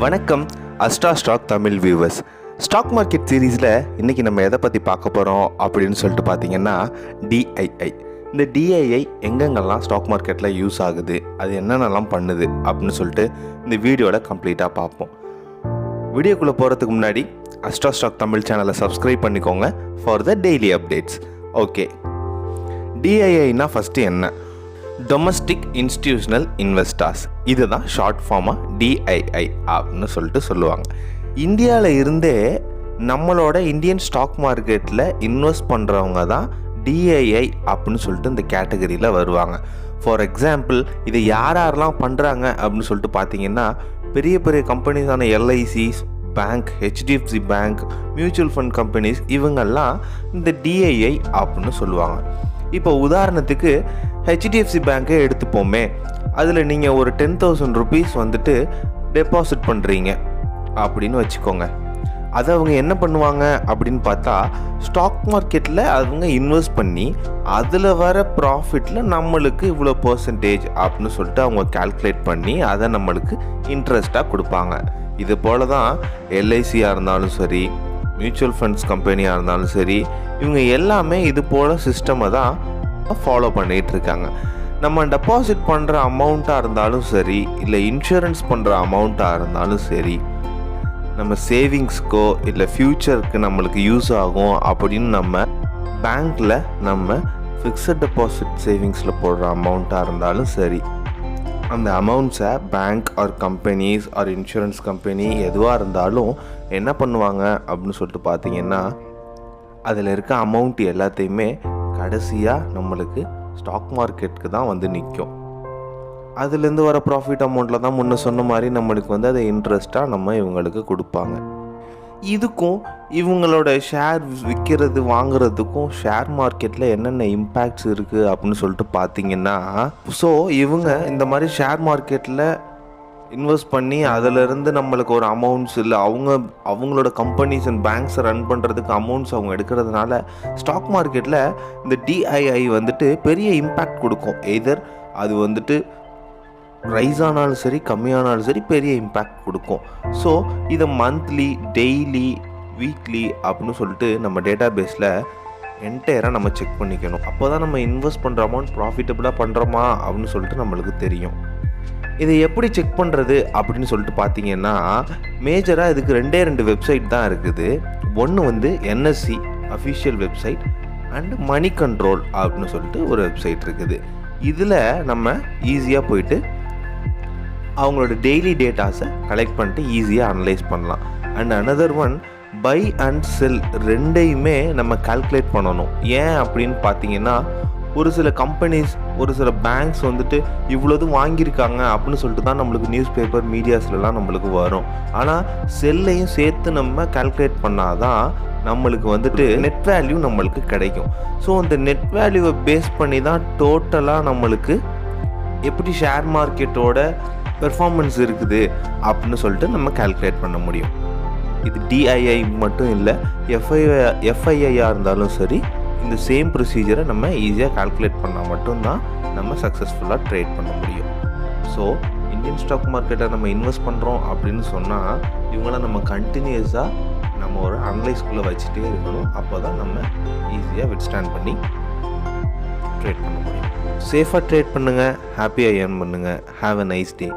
வணக்கம் Astra Stock Tamil viewers. Stock market சீரீஸில் இன்றைக்கி நம்ம எதை பற்றி பார்க்க போகிறோம் அப்படின்னு சொல்லிட்டு பார்த்தீங்கன்னா DII. இந்த DII எங்கெங்கெல்லாம் ஸ்டாக் மார்க்கெட்டில் யூஸ் ஆகுது, அது என்னென்னலாம் பண்ணுது அப்படின்னு சொல்லிட்டு இந்த வீடியோவில் கம்ப்ளீட்டாக பார்ப்போம். வீடியோக்குள்ளே போகிறதுக்கு முன்னாடி அஸ்ட்ரா ஸ்டாக் தமிழ் சேனலை சப்ஸ்கிரைப் பண்ணிக்கோங்க for the daily updates. Okay, DIIனா ஃபஸ்ட்டு என்ன? டொமஸ்டிக் இன்ஸ்டிடியூஷனல் இன்வெஸ்டர்ஸ், இதுதான் ஷார்ட் ஃபார்மாக DII அப்படின்னு சொல்லிட்டு சொல்லுவாங்க. இந்தியாவில் இருந்தே நம்மளோட இந்தியன் ஸ்டாக் மார்க்கெட்டில் இன்வெஸ்ட் பண்ணுறவங்க தான் DII அப்படின்னு சொல்லிட்டு இந்த கேட்டகரியில் வருவாங்க. ஃபார் எக்ஸாம்பிள், இதை யாரெல்லாம் பண்ணுறாங்க அப்படின்னு சொல்லிட்டு பார்த்தீங்கன்னா, பெரிய பெரிய கம்பெனிஸான LICs, bank, HDFC bank, mutual fund companies, இவங்கெல்லாம் இந்த DII அப்படின்னு சொல்லுவாங்க. இப்போ உதாரணத்துக்கு HDFC பேங்க்கே எடுத்துப்போமே. அதில் நீங்கள் ஒரு 10,000 rupees வந்துட்டு டெபாசிட் பண்ணுறீங்க அப்படின்னு வச்சுக்கோங்க. அதை அவங்க என்ன பண்ணுவாங்க அப்படின்னு பார்த்தா, ஸ்டாக் மார்க்கெட்டில் அவங்க இன்வெஸ்ட் பண்ணி அதில் வர ப்ராஃபிட்டில் நம்மளுக்கு இவ்வளோ பர்சன்டேஜ் அப்படின்னு சொல்லிட்டு அவங்க கால்குலேட் பண்ணி அதை நம்மளுக்கு இன்ட்ரெஸ்ட்டாக கொடுப்பாங்க. இது போல தான் LICயாக இருந்தாலும் சரி, மியூச்சுவல் ஃபண்ட்ஸ் கம்பெனியாக இருந்தாலும் சரி, இவங்க எல்லாமே இது போல் சிஸ்டமை தான் ஃபாலோ பண்ணிகிட்டு இருக்காங்க. நம்ம டெபாசிட் பண்ணுற அமௌண்ட்டாக இருந்தாலும் சரி, இல்லை இன்சூரன்ஸ் பண்ணுற அமௌண்ட்டாக இருந்தாலும் சரி, நம்ம சேவிங்ஸ்க்கோ இல்லை ஃப்யூச்சருக்கு நம்மளுக்கு யூஸ் ஆகும் அப்படின்னு நம்ம பேங்க்கில் நம்ம ஃபிக்ஸட் டெபாசிட் சேவிங்ஸில் போடுற அமௌண்ட்டாக இருந்தாலும் சரி, அந்த அமௌண்ட்ஸை bank or companies or insurance company எதுவாக இருந்தாலும் என்ன பண்ணுவாங்க அப்படின்னு சொல்லிட்டு பார்த்தீங்கன்னா, அதில் இருக்க அமௌண்ட் எல்லாத்தையுமே கடைசியாக நம்மளுக்கு ஸ்டாக் மார்க்கெட்டுக்கு தான் வந்து நிற்கும். அதுலேருந்து வர ப்ராஃபிட் அமௌண்ட்டில் தான் முன்ன சொன்ன மாதிரி நம்மளுக்கு வந்து அதை இன்ட்ரெஸ்ட்டாக நம்ம இவங்களுக்கு கொடுப்பாங்க. இதுக்கும் இவங்களோட ஷேர் விற்கிறது வாங்குறதுக்கும் ஷேர் மார்க்கெட்டில் என்னென்ன இம்பேக்ட்ஸ் இருக்குது அப்படின்னு சொல்லிட்டு பார்த்தீங்கன்னா, ஸோ இவங்க இந்த மாதிரி ஷேர் மார்க்கெட்டில் இன்வெஸ்ட் பண்ணி அதிலிருந்து நம்மளுக்கு ஒரு அமௌண்ட்ஸ் இல்லை அவங்களோட கம்பெனிஸ் அண்ட் பேங்க்ஸை ரன் பண்ணுறதுக்கு அமௌண்ட்ஸ் அவங்க எடுக்கிறதுனால ஸ்டாக் மார்க்கெட்டில் இந்த DII வந்துட்டு பெரிய இம்பேக்ட் கொடுக்கும். எதர் அது வந்துட்டு ரைஸ் ஆனாலும் சரி, கம்மியானாலும் சரி, பெரிய இம்பேக்ட் கொடுக்கும். ஸோ இதை மந்த்லி, டெய்லி, வீக்லி அப்படின்னு சொல்லிட்டு நம்ம டேட்டா பேஸில் என்டையராக நம்ம செக் பண்ணிக்கணும். அப்போ தான் நம்ம இன்வெஸ்ட் பண்ணுற அமௌண்ட் ப்ராஃபிட்டபுளாக பண்ணுறோமா அப்படின்னு சொல்லிட்டு நம்மளுக்கு தெரியும். இதை எப்படி செக் பண்ணுறது அப்படின்னு சொல்லிட்டு பார்த்தீங்கன்னா, மேஜராக இதுக்கு 2 வெப்சைட் தான் இருக்குது. ஒன்று வந்து NSE official website and Moneycontrol அப்படின்னு சொல்லிட்டு ஒரு வெப்சைட் இருக்குது. இதில் நம்ம ஈஸியாக போயிட்டு அவங்களோட டெய்லி டேட்டாஸை கலெக்ட் பண்ணிட்டு ஈஸியாக அனலைஸ் பண்ணலாம். And another one, buy and sell ரெண்டையுமே நம்ம கால்குலேட் பண்ணணும். ஏன் அப்படின்னு பார்த்தீங்கன்னா, ஒரு சில கம்பெனிஸ், ஒரு சில பேங்க்ஸ் வந்துட்டு இவ்வளோது வாங்கியிருக்காங்க அப்படின்னு சொல்லிட்டு தான் நம்மளுக்கு நியூஸ் பேப்பர், மீடியாஸ்லாம் நம்மளுக்கு வரும். ஆனால் செல்லையும் சேர்த்து நம்ம கால்குலேட் பண்ணாதான் நம்மளுக்கு வந்துட்டு நெட் வேல்யூ நம்மளுக்கு கிடைக்கும். ஸோ அந்த நெட் வேல்யூவை பேஸ் பண்ணி தான் டோட்டலாக நம்மளுக்கு எப்படி ஷேர் மார்க்கெட்டோட பெர்ஃபார்மன்ஸ் இருக்குது அப்படின்னு சொல்லிட்டு நம்ம கால்குலேட் பண்ண முடியும். இது DII மட்டும் இல்லை, FIIயாக இருந்தாலும் சரி, இந்த சேம் ப்ரொசீஜரை நம்ம ஈஸியாக கால்குலேட் பண்ணால் மட்டும்தான் நம்ம சக்ஸஸ்ஃபுல்லாக ட்ரேட் பண்ண முடியும். ஸோ இந்தியன் ஸ்டாக் மார்க்கெட்டை நம்ம இன்வெஸ்ட் பண்ணுறோம் அப்படின்னு சொன்னால் இவங்கள நம்ம கண்டினியூஸாக நம்ம ஒரு அனலைஸ்குள்ளே வச்சுட்டே இருக்கணும். அப்போ தான் நம்ம ஈஸியாக வித்ஸ்டாண்ட் பண்ணி ட்ரேட் பண்ண முடியும். சேஃபாக ட்ரேட் பண்ணுங்கள், ஹாப்பியாக ஏர்ன் பண்ணுங்கள். Have a nice day.